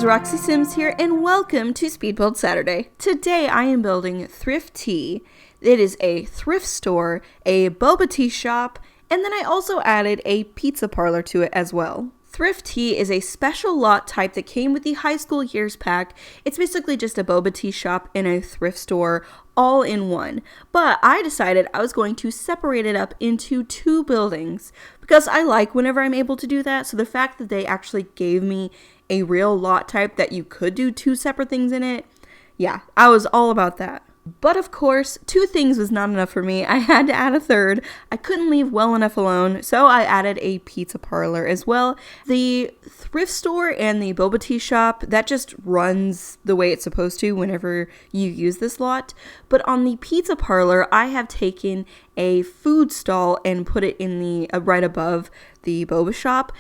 guys, Roxy Sims here, and welcome to Speed Build Saturday. Today I am building ThrifTea. It is a thrift store, a boba tea shop, and then I also added a pizza parlor to it as well. ThrifTea is a special lot type that came with the high school years pack. It's basically just a boba tea shop and a thrift store all in one. But I decided I was going to separate it up into two buildings because I like whenever I'm able to do that. So the fact that they actually gave me a real lot type that you could do two separate things in it, yeah, I was all about that. But of course, two things was not enough for me. I had to add a third. I couldn't leave well enough alone, so I added a pizza parlor as well. The thrift store and the boba tea shop, that just runs the way it's supposed to whenever you use this lot. But on the pizza parlor, I have taken a food stall and put it in the right above the boba shop.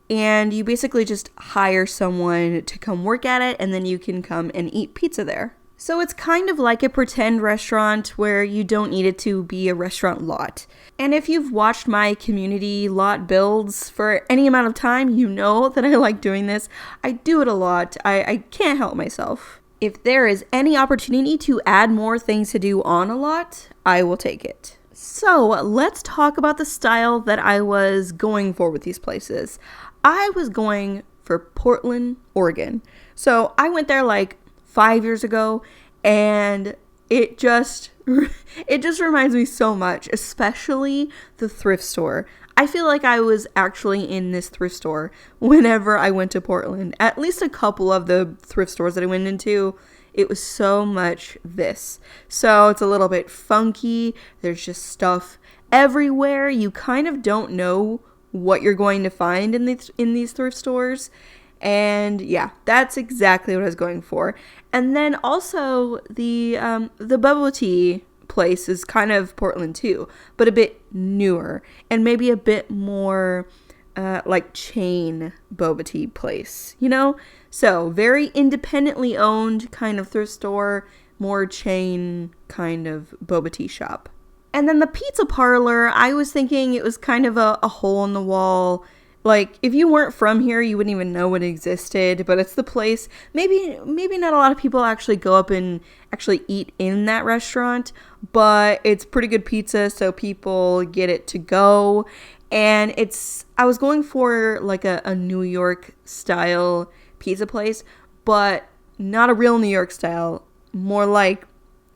And you basically just hire someone to come work at it, and then you can come and eat pizza there. So it's kind of like a pretend restaurant where you don't need it to be a restaurant lot. And if you've watched my community lot builds for any amount of time, you know that I like doing this. I do it a lot. I can't help myself. If there is any opportunity to add more things to do on a lot, I will take it. So let's talk about the style that I was going for with these places. I was going for Portland, Oregon. So I went there like 5 years ago, and it just reminds me so much, especially the thrift store. I feel like I was actually in this thrift store whenever I went to Portland. At least a couple of the thrift stores that I went into, it was so much this. So it's a little bit funky. There's just stuff everywhere. You kind of don't know what you're going to find in these thrift stores. And yeah, that's exactly what I was going for. And then also the bubble tea place is kind of Portland too, but a bit newer and maybe a bit more like chain boba tea place, you know? So very independently owned kind of thrift store, more chain kind of boba tea shop. And then the pizza parlor, I was thinking it was kind of a hole in the wall. Like, if you weren't from here, you wouldn't even know it existed, but it's the place. Maybe not a lot of people actually go up and actually eat in that restaurant, but it's pretty good pizza, so people get it to go. And I was going for like a New York style pizza place, but not a real New York style, more like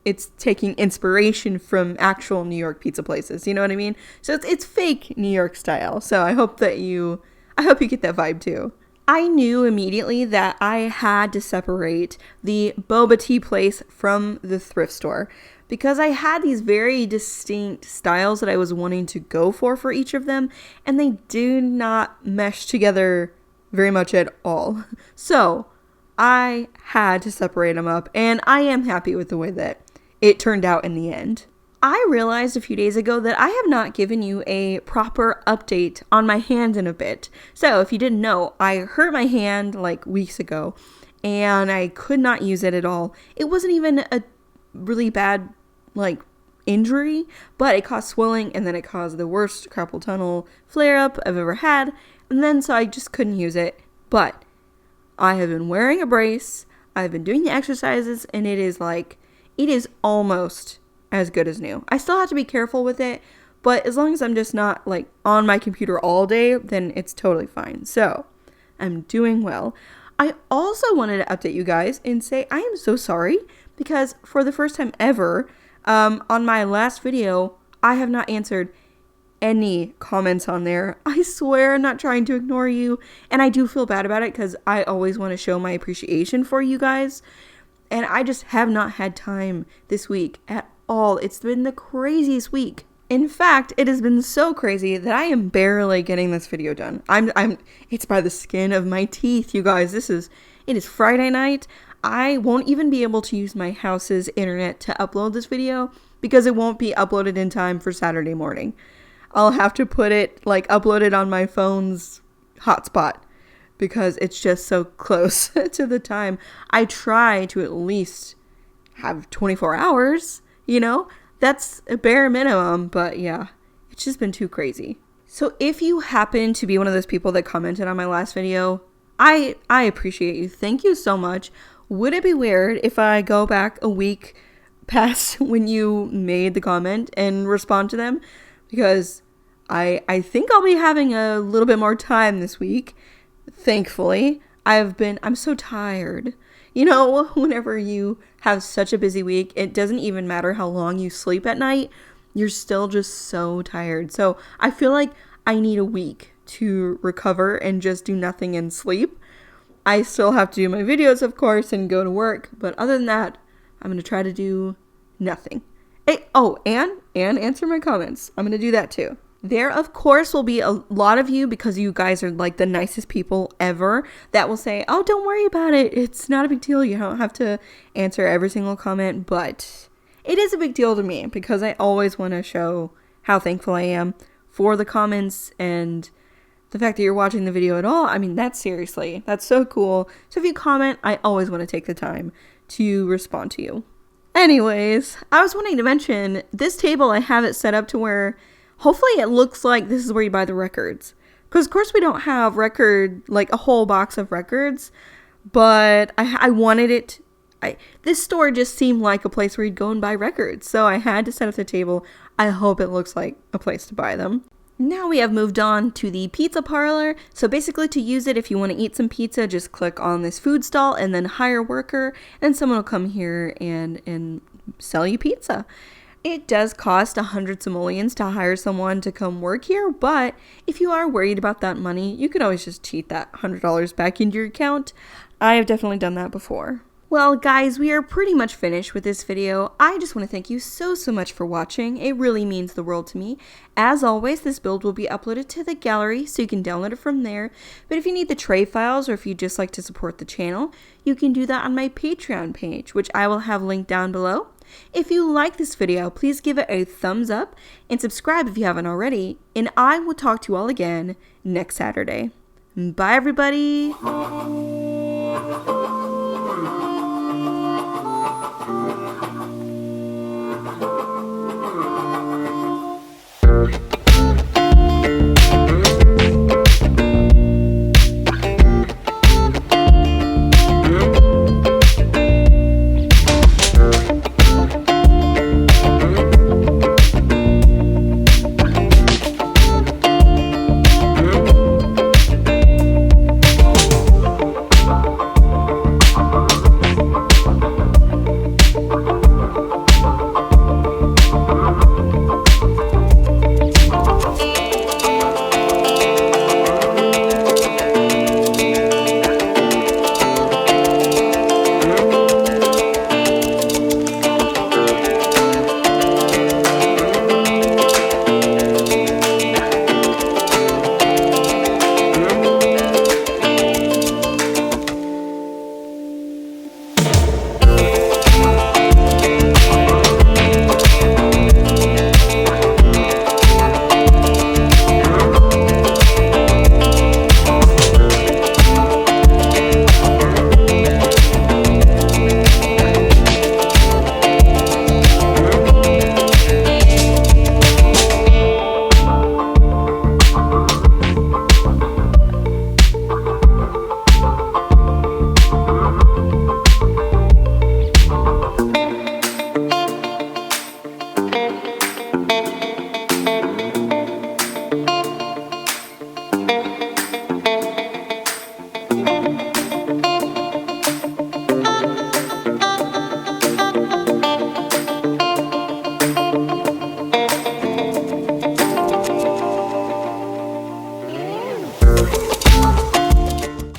it's taking inspiration from actual New York pizza places. You know what I mean? So it's fake New York style. So I hope you get that vibe too. I knew immediately that I had to separate the boba tea place from the thrift store because I had these very distinct styles that I was wanting to go for each of them, and they do not mesh together very much at all. So I had to separate them up, and I am happy with the way that it turned out in the end. I realized a few days ago that I have not given you a proper update on my hand in a bit. So if you didn't know, I hurt my hand like weeks ago and I could not use it at all. It wasn't even a really bad like injury, but it caused swelling, and then it caused the worst carpal tunnel flare up I've ever had. And then so I just couldn't use it. But I have been wearing a brace. I've been doing the exercises, and it is almost as good as new. I still have to be careful with it, but as long as I'm just not like on my computer all day, then it's totally fine. So I'm doing well. I also wanted to update you guys and say I am so sorry because for the first time ever, on my last video, I have not answered any comments on there. I swear I'm not trying to ignore you, and I do feel bad about it because I always want to show my appreciation for you guys. And I just have not had time this week at all. It's been the craziest week. In fact, it has been so crazy that I am barely getting this video done. It's by the skin of my teeth, you guys. It is Friday night. I won't even be able to use my house's internet to upload this video because it won't be uploaded in time for Saturday morning. I'll have to upload it on my phone's hotspot, because it's just so close to the time. I try to at least have 24 hours, you know? That's a bare minimum, but yeah, it's just been too crazy. So if you happen to be one of those people that commented on my last video, I appreciate you. Thank you so much. Would it be weird if I go back a week past when you made the comment and respond to them? Because I think I'll be having a little bit more time this week. Thankfully, I'm so tired. You know, whenever you have such a busy week, it doesn't even matter how long you sleep at night. You're still just so tired. So I feel like I need a week to recover and just do nothing and sleep. I still have to do my videos, of course, and go to work. But other than that, I'm going to try to do nothing. Hey, and answer my comments. I'm going to do that too. There, of course, will be a lot of you, because you guys are like the nicest people ever, that will say, oh, don't worry about it. It's not a big deal. You don't have to answer every single comment. But it is a big deal to me, because I always want to show how thankful I am for the comments and the fact that you're watching the video at all. I mean, that's so cool. So if you comment, I always want to take the time to respond to you. Anyways, I was wanting to mention this table. I have it set up to where hopefully it looks like this is where you buy the records. Because of course we don't have like a whole box of records, but I wanted it. This store just seemed like a place where you'd go and buy records. So I had to set up the table. I hope it looks like a place to buy them. Now we have moved on to the pizza parlor. So basically, to use it, if you want to eat some pizza, just click on this food stall and then hire a worker, and someone will come here and sell you pizza. It does cost 100 simoleons to hire someone to come work here, but if you are worried about that money, you could always just cheat that $100 back into your account. I have definitely done that before. Well, guys, we are pretty much finished with this video. I just want to thank you so much for watching. It really means the world to me. As always, this build will be uploaded to the gallery, so you can download it from there. But if you need the tray files, or if you'd just like to support the channel, you can do that on my Patreon page, which I will have linked down below. If you like this video, please give it a thumbs up and subscribe if you haven't already. And I will talk to you all again next Saturday. Bye, everybody.